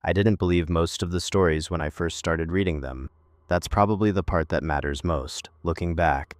I didn't believe most of the stories when I first started reading them. That's probably the part that matters most, looking back.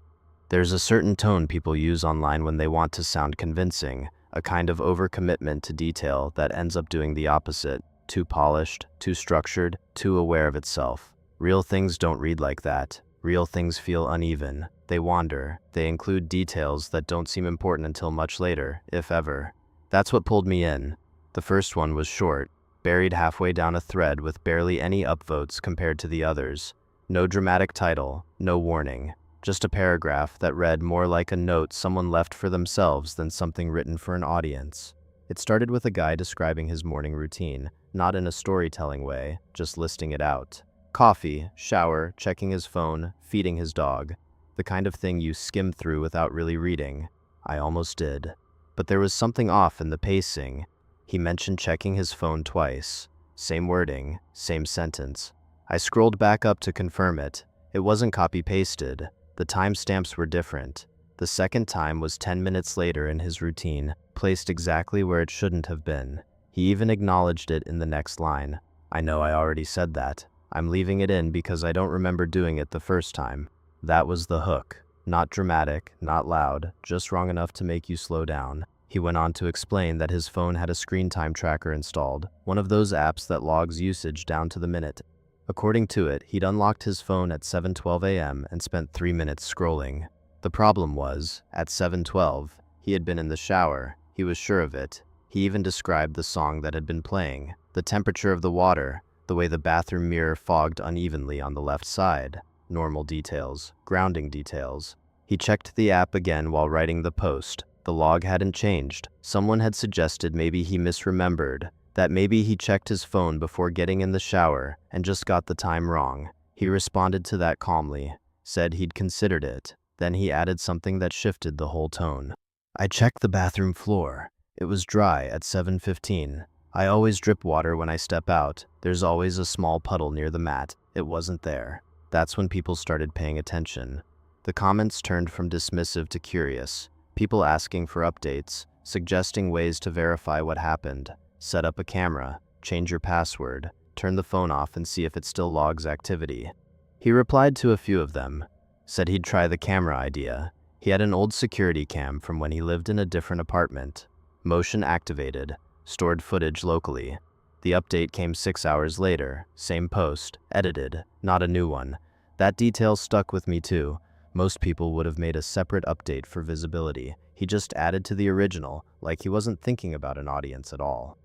There's a certain tone people use online when they want to sound convincing, a kind of overcommitment to detail that ends up doing the opposite, too polished, too structured, too aware of itself. Real things don't read like that. Real things feel uneven. They wander. They include details that don't seem important until much later, if ever. That's what pulled me in. The first one was short, buried halfway down a thread with barely any upvotes compared to the others. No dramatic title, no warning. Just a paragraph that read more like a note someone left for themselves than something written for an audience. It started with a guy describing his morning routine, not in a storytelling way, just listing it out. Coffee, shower, checking his phone, feeding his dog. The kind of thing you skim through without really reading. I almost did. But there was something off in the pacing. He mentioned checking his phone twice. Same wording, same sentence. I scrolled back up to confirm it. It wasn't copy-pasted. The timestamps were different. The second time was 10 minutes later in his routine, placed exactly where it shouldn't have been. He even acknowledged it in the next line. I know I already said that. I'm leaving it in because I don't remember doing it the first time. That was the hook. Not dramatic, not loud, just wrong enough to make you slow down. He went on to explain that his phone had a screen time tracker installed, one of those apps that logs usage down to the minute. According to it, he'd unlocked his phone at 7:12 a.m. and spent 3 minutes scrolling. The problem was, at 7:12, he had been in the shower. He was sure of it. He even described the song that had been playing, the temperature of the water, the way the bathroom mirror fogged unevenly on the left side. Normal details, grounding details. He checked the app again while writing the post. The log hadn't changed. Someone had suggested maybe he misremembered, that maybe he checked his phone before getting in the shower and just got the time wrong. He responded to that calmly, said he'd considered it. Then he added something that shifted the whole tone. I checked the bathroom floor. It was dry at 7:15. I always drip water when I step out. There's always a small puddle near the mat. It wasn't there. That's when people started paying attention. The comments turned from dismissive to curious. People asking for updates, suggesting ways to verify what happened. Set up a camera, change your password, turn the phone off and see if it still logs activity. He replied to a few of them, said he'd try the camera idea. He had an old security cam from when he lived in a different apartment. Motion activated, stored footage locally. The update came 6 hours later, same post, edited, not a new one. That detail stuck with me too. Most people would have made a separate update for visibility. He just added to the original, like he wasn't thinking about an audience at all.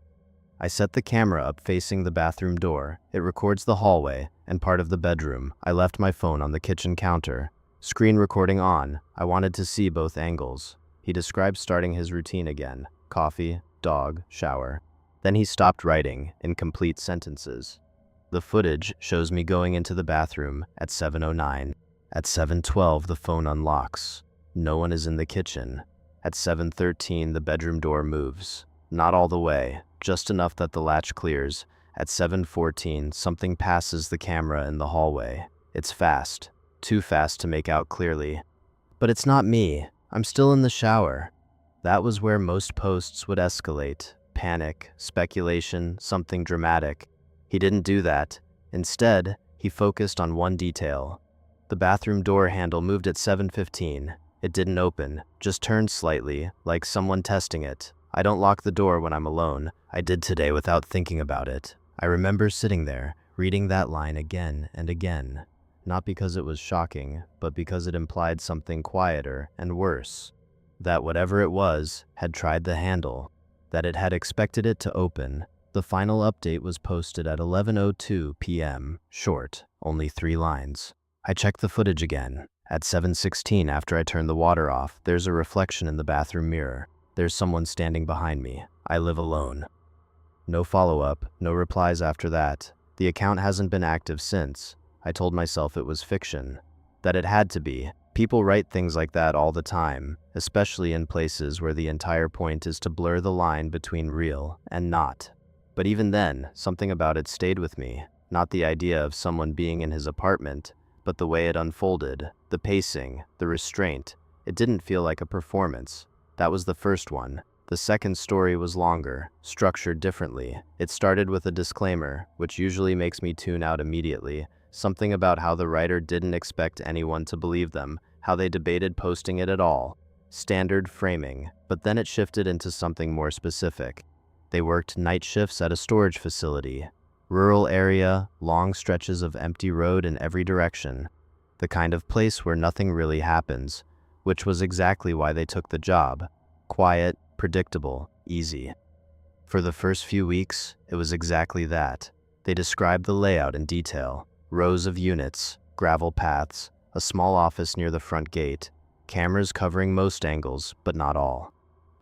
I set the camera up facing the bathroom door. It records the hallway and part of the bedroom. I left my phone on the kitchen counter. Screen recording on. I wanted to see both angles. He described starting his routine again. Coffee, dog, shower. Then he stopped writing, incomplete sentences. The footage shows me going into the bathroom at 7:09. At 7:12, the phone unlocks. No one is in the kitchen. At 7:13, the bedroom door moves. Not all the way, just enough that the latch clears. At 7:14, something passes the camera in the hallway. It's fast, too fast to make out clearly. But it's not me. I'm still in the shower. That was where most posts would escalate. Panic, speculation, something dramatic. He didn't do that. Instead, he focused on one detail. The bathroom door handle moved at 7:15. It didn't open, just turned slightly, like someone testing it. I don't lock the door when I'm alone. I did today without thinking about it. I remember sitting there, reading that line again and again. Not because it was shocking, but because it implied something quieter and worse. That whatever it was, had tried the handle. That it had expected it to open. The final update was posted at 11:02 p.m. Short, only 3 lines. I checked the footage again. At 7:16, after I turned the water off, there's a reflection in the bathroom mirror. There's someone standing behind me. I live alone. No follow-up, no replies after that. The account hasn't been active since. I told myself it was fiction. That it had to be. People write things like that all the time, especially in places where the entire point is to blur the line between real and not. But even then, something about it stayed with me. Not the idea of someone being in his apartment, but the way it unfolded, the pacing, the restraint. It didn't feel like a performance. That was the first one. The second story was longer, structured differently. It started with a disclaimer, which usually makes me tune out immediately, something about how the writer didn't expect anyone to believe them, how they debated posting it at all. Standard framing, but then it shifted into something more specific. They worked night shifts at a storage facility. Rural area, long stretches of empty road in every direction. The kind of place where nothing really happens, which was exactly why they took the job. Quiet, predictable, easy. For the first few weeks, it was exactly that. They described the layout in detail. Rows of units, gravel paths, a small office near the front gate, cameras covering most angles, but not all.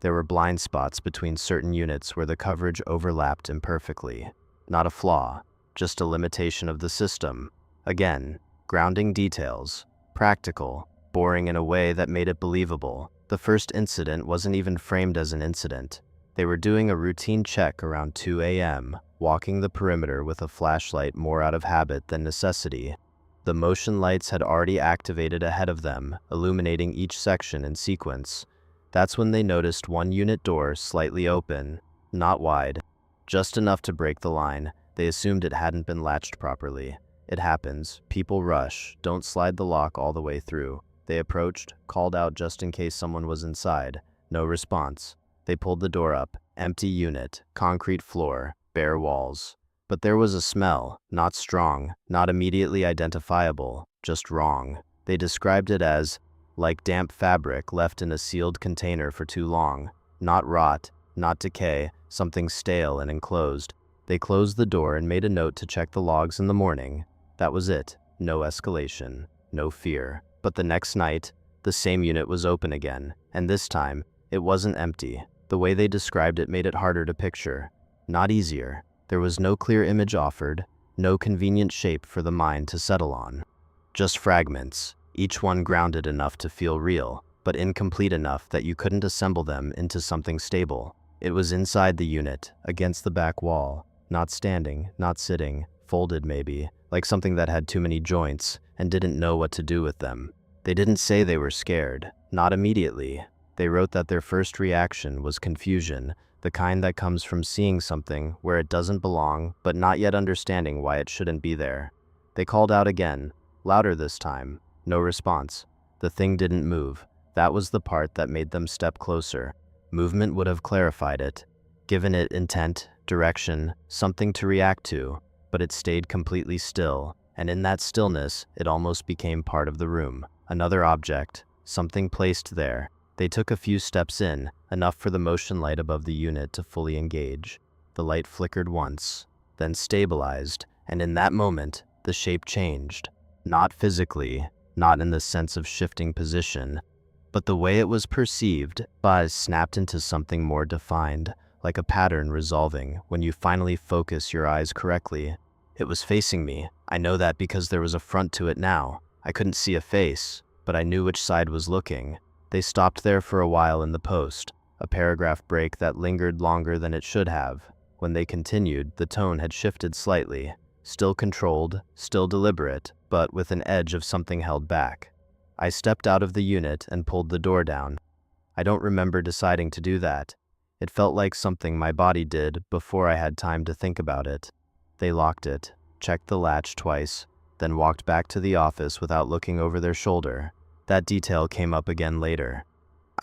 There were blind spots between certain units where the coverage overlapped imperfectly. Not a flaw, just a limitation of the system. Again, grounding details, practical, boring in a way that made it believable. The first incident wasn't even framed as an incident. They were doing a routine check around 2 a.m., walking the perimeter with a flashlight more out of habit than necessity. The motion lights had already activated ahead of them, illuminating each section in sequence. That's when they noticed one unit door slightly open, not wide, just enough to break the line. They assumed it hadn't been latched properly. It happens. People rush, don't slide the lock all the way through. They approached, called out just in case someone was inside. No response. They pulled the door up. Empty unit, concrete floor, bare walls. But there was a smell, not strong, not immediately identifiable, just wrong. They described it as, like damp fabric left in a sealed container for too long. Not rot, not decay, something stale and enclosed. They closed the door and made a note to check the logs in the morning. That was it. No escalation. No fear. But the next night, the same unit was open again, and this time, it wasn't empty. The way they described it made it harder to picture. Not easier. There was no clear image offered, no convenient shape for the mind to settle on. Just fragments, each one grounded enough to feel real, but incomplete enough that you couldn't assemble them into something stable. It was inside the unit, against the back wall, not standing, not sitting, folded maybe, like something that had too many joints and didn't know what to do with them. They didn't say they were scared, not immediately. They wrote that their first reaction was confusion, the kind that comes from seeing something where it doesn't belong, but not yet understanding why it shouldn't be there. They called out again, louder this time. No response. The thing didn't move. That was the part that made them step closer. Movement would have clarified it, given it intent, direction, something to react to, but it stayed completely still, and in that stillness, it almost became part of the room. Another object, something placed there. They took a few steps in, enough for the motion light above the unit to fully engage. The light flickered once, then stabilized, and in that moment, the shape changed. Not physically, not in the sense of shifting position, but the way it was perceived. Buzz snapped into something more defined, like a pattern resolving when you finally focus your eyes correctly. It was facing me. I know that because there was a front to it now. I couldn't see a face, but I knew which side was looking. They stopped there for a while in the post, a paragraph break that lingered longer than it should have. When they continued, the tone had shifted slightly. Still controlled, still deliberate, but with an edge of something held back. I stepped out of the unit and pulled the door down. I don't remember deciding to do that. It felt like something my body did before I had time to think about it. They locked it, checked the latch twice, then walked back to the office without looking over their shoulder. That detail came up again later.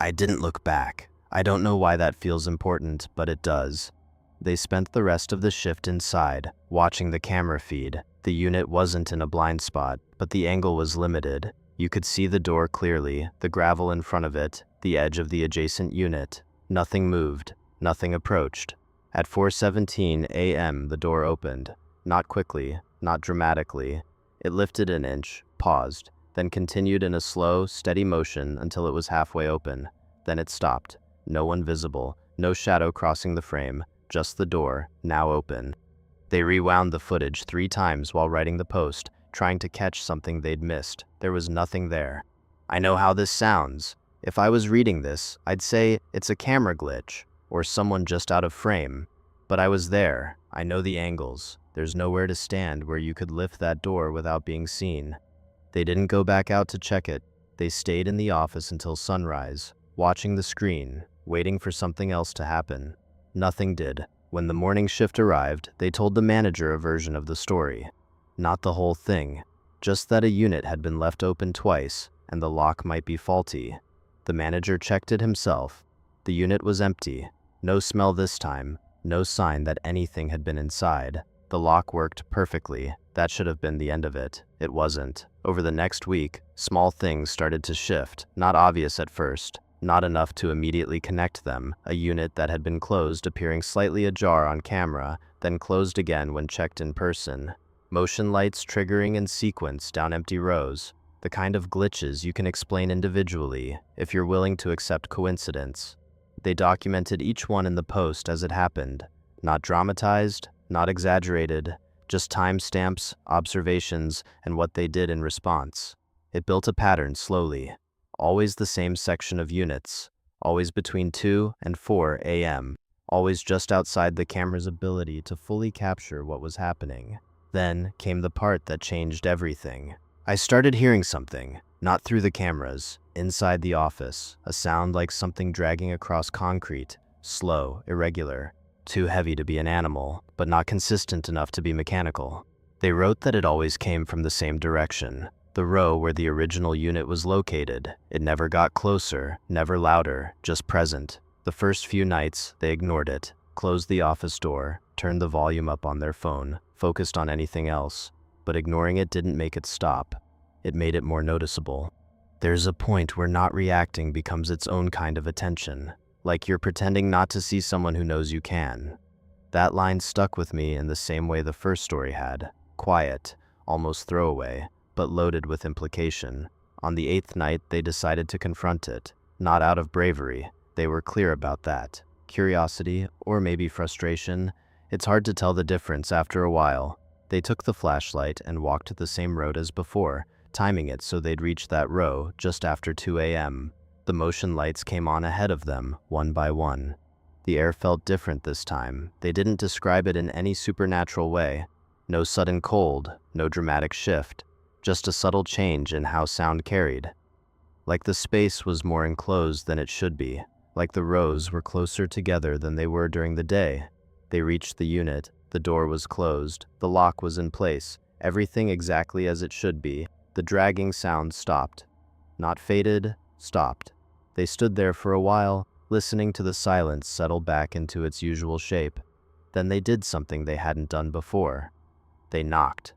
I didn't look back. I don't know why that feels important, but it does. They spent the rest of the shift inside, watching the camera feed. The unit wasn't in a blind spot, but the angle was limited. You could see the door clearly, the gravel in front of it, the edge of the adjacent unit. Nothing moved, nothing approached. At 4:17 a.m. the door opened. Not quickly, not dramatically. It lifted an inch, paused, then continued in a slow, steady motion until it was halfway open. Then it stopped. No one visible, no shadow crossing the frame, just the door, now open. They rewound the footage 3 times while writing the post, trying to catch something they'd missed. There was nothing there. I know how this sounds. If I was reading this, I'd say it's a camera glitch, or someone just out of frame. But I was there. I know the angles. There's nowhere to stand where you could lift that door without being seen. They didn't go back out to check it. They stayed in the office until sunrise, watching the screen, waiting for something else to happen. Nothing did. When the morning shift arrived, they told the manager a version of the story. Not the whole thing, just that a unit had been left open twice, and the lock might be faulty. The manager checked it himself. The unit was empty. No smell this time, no sign that anything had been inside. The lock worked perfectly. That should have been the end of it. It wasn't. Over the next week, small things started to shift, not obvious at first, not enough to immediately connect them. A unit that had been closed appearing slightly ajar on camera, then closed again when checked in person. Motion lights triggering in sequence down empty rows. The kind of glitches you can explain individually if you're willing to accept coincidence. They documented each one in the post as it happened. Not dramatized, not exaggerated, just timestamps, observations, and what they did in response. It built a pattern slowly. Always the same section of units. Always between 2 and 4 a.m. Always just outside the camera's ability to fully capture what was happening. Then came the part that changed everything. I started hearing something, not through the cameras, inside the office, a sound like something dragging across concrete, slow, irregular, too heavy to be an animal, but not consistent enough to be mechanical. They wrote that it always came from the same direction, the row where the original unit was located. It never got closer, never louder, just present. The first few nights, they ignored it, closed the office door, turned the volume up on their phone, focused on anything else. But ignoring it didn't make it stop. It made it more noticeable. There's a point where not reacting becomes its own kind of attention, like you're pretending not to see someone who knows you can. That line stuck with me in the same way the first story had. Quiet, almost throwaway, but loaded with implication. On the 8th night, they decided to confront it. Not out of bravery. They were clear about that. Curiosity, or maybe frustration. It's hard to tell the difference after a while. They took the flashlight and walked the same road as before, timing it so they'd reach that row just after 2 a.m. The motion lights came on ahead of them, one by one. The air felt different this time. They didn't describe it in any supernatural way. No sudden cold, no dramatic shift, just a subtle change in how sound carried. Like the space was more enclosed than it should be, like the rows were closer together than they were during the day. They reached the unit. The door was closed, the lock was in place, everything exactly as it should be. The dragging sound stopped. Not faded, stopped. They stood there for a while, listening to the silence settle back into its usual shape. Then they did something they hadn't done before. They knocked.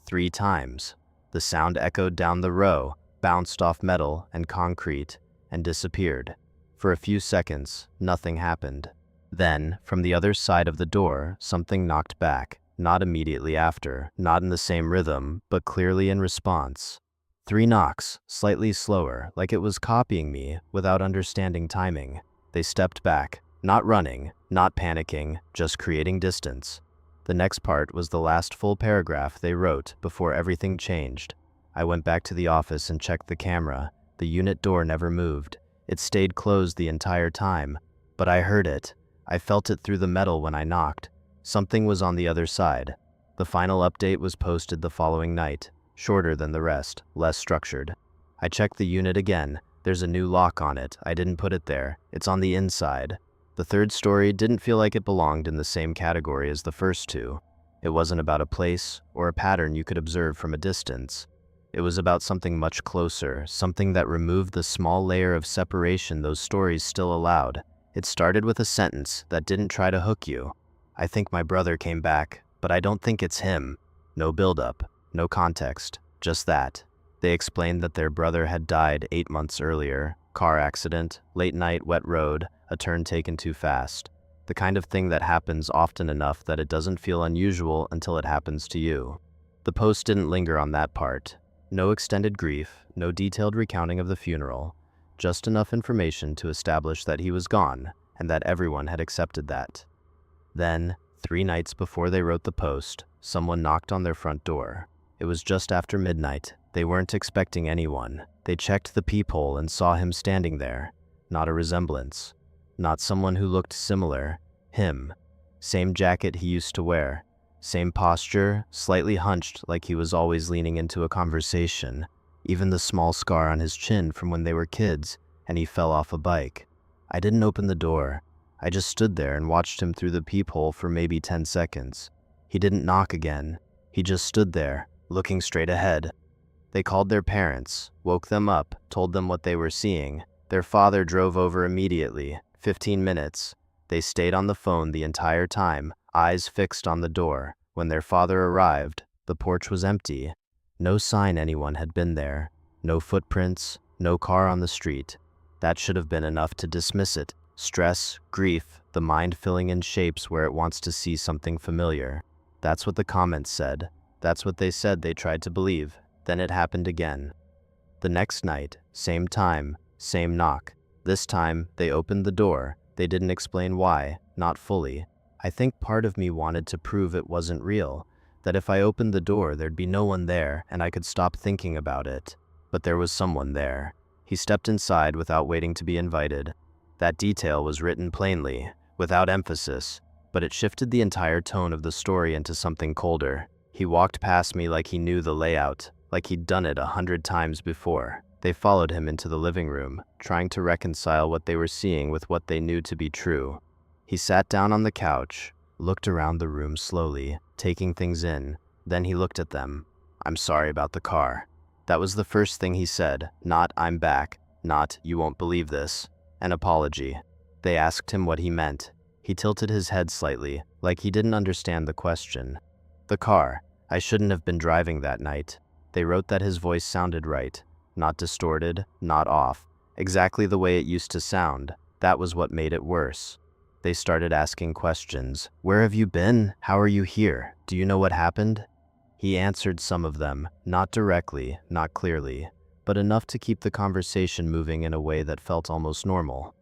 3 times. The sound echoed down the row, bounced off metal and concrete, and disappeared. For a few seconds, nothing happened. Then, from the other side of the door, something knocked back, not immediately after, not in the same rhythm, but clearly in response. 3 knocks, slightly slower, like it was copying me without understanding timing. They stepped back, not running, not panicking, just creating distance. The next part was the last full paragraph they wrote before everything changed. I went back to the office and checked the camera. The unit door never moved. It stayed closed the entire time, but I heard it. I felt it through the metal when I knocked. Something was on the other side. The final update was posted the following night, shorter than the rest, less structured. I checked the unit again. There's a new lock on it. I didn't put it there. It's on the inside. The third story didn't feel like it belonged in the same category as the first 2. It wasn't about a place or a pattern you could observe from a distance. It was about something much closer, something that removed the small layer of separation those stories still allowed. It started with a sentence that didn't try to hook you. I think my brother came back, but I don't think it's him. No build-up, no context, just that. They explained that their brother had died 8 months earlier. Car accident, late night, wet road, a turn taken too fast. The kind of thing that happens often enough that it doesn't feel unusual until it happens to you. The post didn't linger on that part. No extended grief, no detailed recounting of the funeral. Just enough information to establish that he was gone, and that everyone had accepted that. Then, 3 nights before they wrote the post, someone knocked on their front door. It was just after midnight. They weren't expecting anyone. They checked the peephole and saw him standing there. Not a resemblance. Not someone who looked similar. Him. Same jacket he used to wear. Same posture, slightly hunched like he was always leaning into a conversation. Even the small scar on his chin from when they were kids, and he fell off a bike. I didn't open the door. I just stood there and watched him through the peephole for maybe 10 seconds. He didn't knock again. He just stood there, looking straight ahead. They called their parents, woke them up, told them what they were seeing. Their father drove over immediately, 15 minutes. They stayed on the phone the entire time, eyes fixed on the door. When their father arrived, the porch was empty. No sign anyone had been there. No footprints, no car on the street. That should have been enough to dismiss it. Stress, grief, the mind filling in shapes where it wants to see something familiar. That's what the comments said. That's what they said they tried to believe. Then it happened again. The next night, same time, same knock. This time, they opened the door. They didn't explain why, not fully. I think part of me wanted to prove it wasn't real, that if I opened the door, there'd be no one there and I could stop thinking about it. But there was someone there. He stepped inside without waiting to be invited. That detail was written plainly, without emphasis, but it shifted the entire tone of the story into something colder. He walked past me like he knew the layout, like he'd done it 100 times before. They followed him into the living room, trying to reconcile what they were seeing with what they knew to be true. He sat down on the couch, looked around the room slowly, taking things in. Then he looked at them. "I'm sorry about the car." That was the first thing he said, not "I'm back," not "you won't believe this." An apology. They asked him what he meant. He tilted his head slightly, like he didn't understand the question. "The car. I shouldn't have been driving that night." They wrote that his voice sounded right. Not distorted, not off. Exactly the way it used to sound. That was what made it worse. They started asking questions. "Where have you been? How are you here? Do you know what happened?" He answered some of them, not directly, not clearly, but enough to keep the conversation moving in a way that felt almost normal.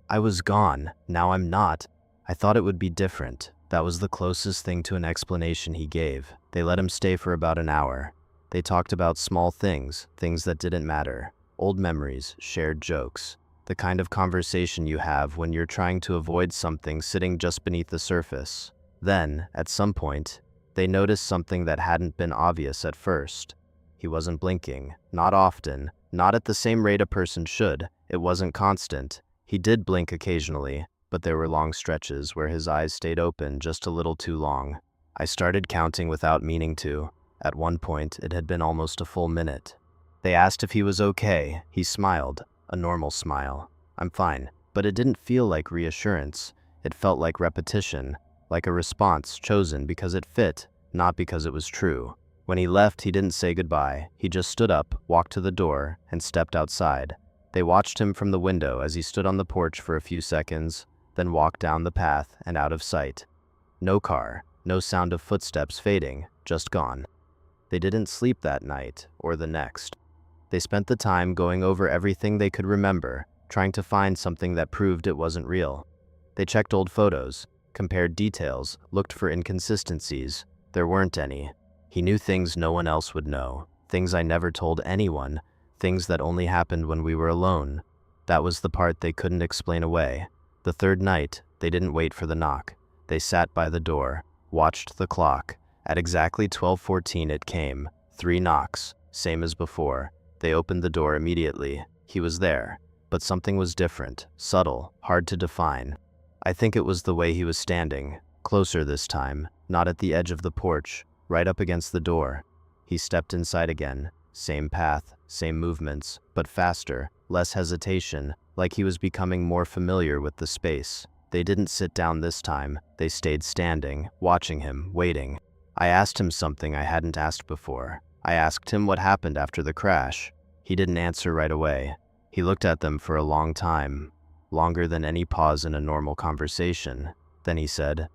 "I was gone. Now I'm not. I thought it would be different." That was the closest thing to an explanation he gave. They let him stay for about an hour. They talked about small things, things that didn't matter, old memories, shared jokes, the kind of conversation you have when you're trying to avoid something sitting just beneath the surface. Then, at some point, they noticed something that hadn't been obvious at first. He wasn't blinking, not often, not at the same rate a person should. It wasn't constant. He did blink occasionally, but there were long stretches where his eyes stayed open just a little too long. I started counting without meaning to. At one point, it had been almost a full minute. They asked if he was okay. He smiled, a normal smile. "I'm fine." But it didn't feel like reassurance. It felt like repetition, like a response chosen because it fit, not because it was true. When he left, he didn't say goodbye. He just stood up, walked to the door, and stepped outside. They watched him from the window as he stood on the porch for a few seconds, then walked down the path and out of sight. No car, no sound of footsteps fading, just gone. They didn't sleep that night, or the next. They spent the time going over everything they could remember, trying to find something that proved it wasn't real. They checked old photos, compared details, looked for inconsistencies. There weren't any. He knew things no one else would know, things I never told anyone, things that only happened when we were alone. That was the part they couldn't explain away. The third night, they didn't wait for the knock. They sat by the door, watched the clock. At exactly 12:14 it came. 3 knocks, same as before. They opened the door immediately. He was there, but something was different, subtle, hard to define. I think it was the way he was standing, closer this time, not at the edge of the porch, right up against the door. He stepped inside again, same path, same movements, but faster, less hesitation, like he was becoming more familiar with the space. They didn't sit down this time. They stayed standing, watching him, waiting. I asked him something I hadn't asked before. I asked him what happened after the crash. He didn't answer right away. He looked at them for a long time, longer than any pause in a normal conversation. Then he said,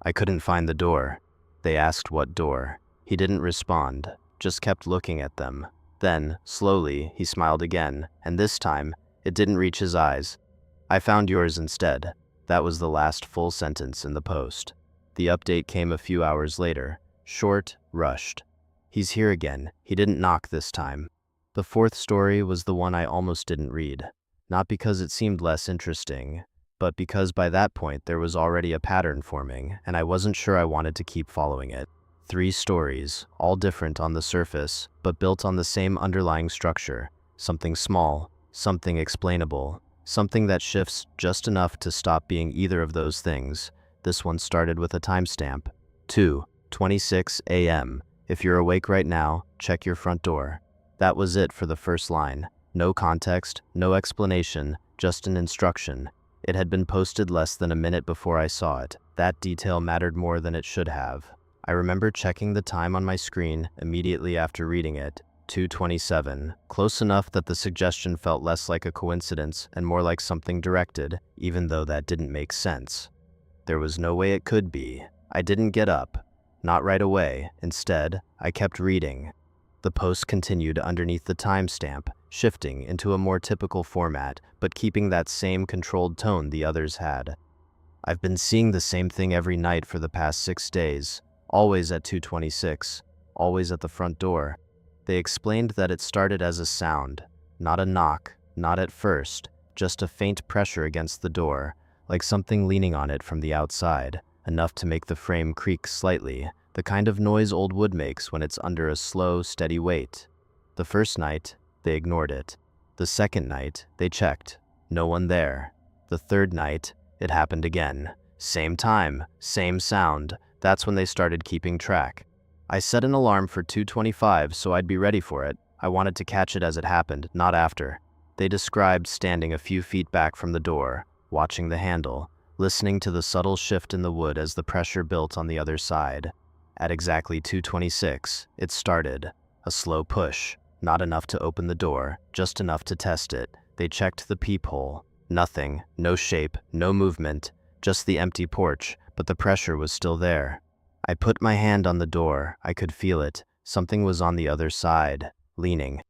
"I couldn't find the door." They asked what door. He didn't respond, just kept looking at them. Then, slowly, he smiled again, and this time, it didn't reach his eyes. "I found yours instead." That was the last full sentence in the post. The update came a few hours later. Short, rushed. "He's here again. He didn't knock this time." The fourth story was the one I almost didn't read. Not because it seemed less interesting, but because by that point there was already a pattern forming, and I wasn't sure I wanted to keep following it. 3 stories, all different on the surface, but built on the same underlying structure. Something small, something explainable, something that shifts just enough to stop being either of those things. This one started with a timestamp, 2:26 a.m. If you're awake right now, check your front door. That was it for the first line. No context, no explanation, just an instruction. It had been posted less than a minute before I saw it. That detail mattered more than it should have. I remember checking the time on my screen immediately after reading it. 2:27, close enough that the suggestion felt less like a coincidence and more like something directed, even though that didn't make sense. There was no way it could be. I didn't get up. Not right away. Instead, I kept reading. The post continued underneath the timestamp, shifting into a more typical format, but keeping that same controlled tone the others had. I've been seeing the same thing every night for the past 6 days, always at 2:26, always at the front door. They explained that it started as a sound, not a knock, not at first, just a faint pressure against the door, like something leaning on it from the outside, enough to make the frame creak slightly, the kind of noise old wood makes when it's under a slow, steady weight. The first night, they ignored it. The second night, they checked. No one there. The third night, it happened again. Same time, same sound. That's when they started keeping track. I set an alarm for 2:25 so I'd be ready for it. I wanted to catch it as it happened, not after. They described standing a few feet back from the door, watching the handle, listening to the subtle shift in the wood as the pressure built on the other side. At exactly 2:26, it started. A slow push, not enough to open the door, just enough to test it. They checked the peephole. Nothing, no shape, no movement, just the empty porch, but the pressure was still there. I put my hand on the door. I could feel it. Something was on the other side, leaning.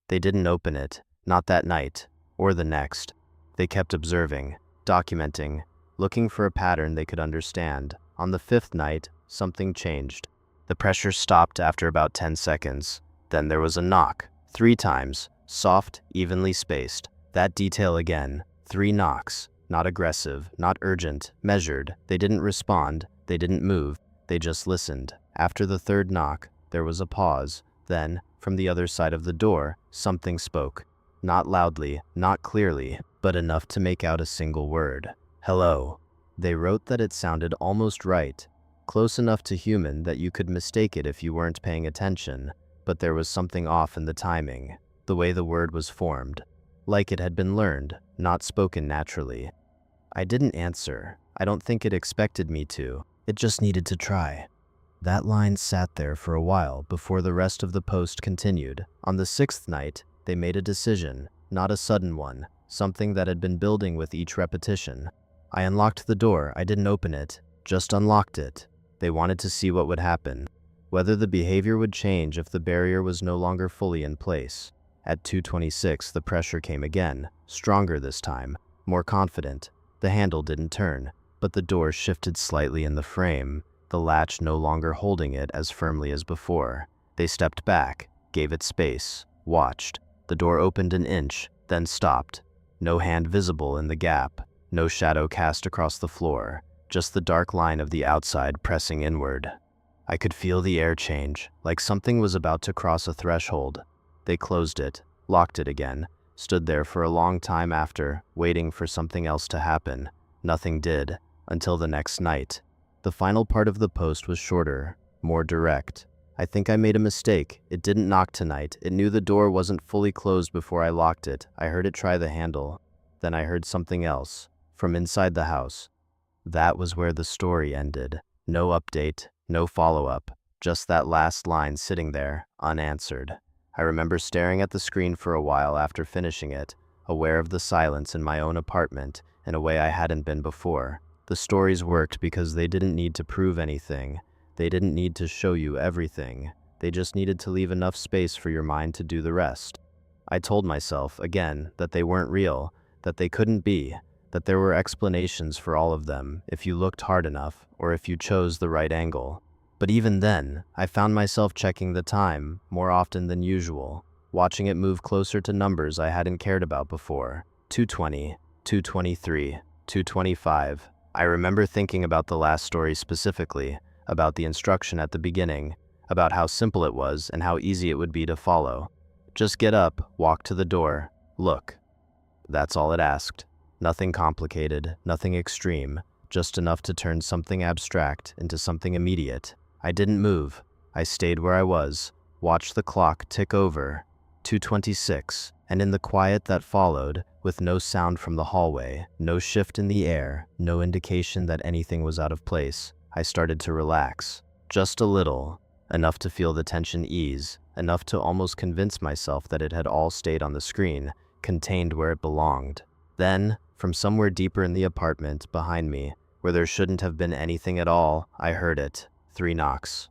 They didn't open it, not that night, or the next. They kept observing, documenting, looking for a pattern they could understand. On the fifth night, something changed. The pressure stopped after about 10 seconds. Then there was a knock, 3 times, soft, evenly spaced. That detail again, 3 knocks, not aggressive, not urgent, measured. They didn't respond, they didn't move. They just listened. After the third knock, there was a pause. Then, from the other side of the door, something spoke. Not loudly, not clearly, but enough to make out a single word. Hello. They wrote that it sounded almost right, close enough to human that you could mistake it if you weren't paying attention, but there was something off in the timing, the way the word was formed, like it had been learned, not spoken naturally. I didn't answer. I don't think it expected me to. It just needed to try. That line sat there for a while before the rest of the post continued. On the 6th night, they made a decision, not a sudden one, something that had been building with each repetition. I unlocked the door. I didn't open it, just unlocked it. They wanted to see what would happen, whether the behavior would change if the barrier was no longer fully in place. At 2:26, the pressure came again, stronger this time, more confident. The handle didn't turn, but the door shifted slightly in the frame, the latch no longer holding it as firmly as before. They stepped back, gave it space, watched. The door opened an inch, then stopped. No hand visible in the gap, no shadow cast across the floor, just the dark line of the outside pressing inward. I could feel the air change, like something was about to cross a threshold. They closed it, locked it again, stood there for a long time after, waiting for something else to happen. Nothing did. Until the next night. The final part of the post was shorter, more direct. I think I made a mistake. It didn't knock tonight. It knew the door wasn't fully closed before I locked it. I heard it try the handle. Then I heard something else, from inside the house. That was where the story ended. No update, no follow-up, just that last line sitting there, unanswered. I remember staring at the screen for a while after finishing it, aware of the silence in my own apartment in a way I hadn't been before. The stories worked because they didn't need to prove anything. They didn't need to show you everything. They just needed to leave enough space for your mind to do the rest. I told myself, again, that they weren't real, that they couldn't be, that there were explanations for all of them if you looked hard enough or if you chose the right angle. But even then, I found myself checking the time more often than usual, watching it move closer to numbers I hadn't cared about before. 2:20, 2:23, 2:25. I remember thinking about the last story specifically, about the instruction at the beginning, about how simple it was and how easy it would be to follow. Just get up, walk to the door, look. That's all it asked. Nothing complicated, nothing extreme, just enough to turn something abstract into something immediate. I didn't move. I stayed where I was, watched the clock tick over, 2:26, and in the quiet that followed, with no sound from the hallway, no shift in the air, no indication that anything was out of place, I started to relax. Just a little, enough to feel the tension ease, enough to almost convince myself that it had all stayed on the screen, contained where it belonged. Then, from somewhere deeper in the apartment behind me, where there shouldn't have been anything at all, I heard it. 3 knocks.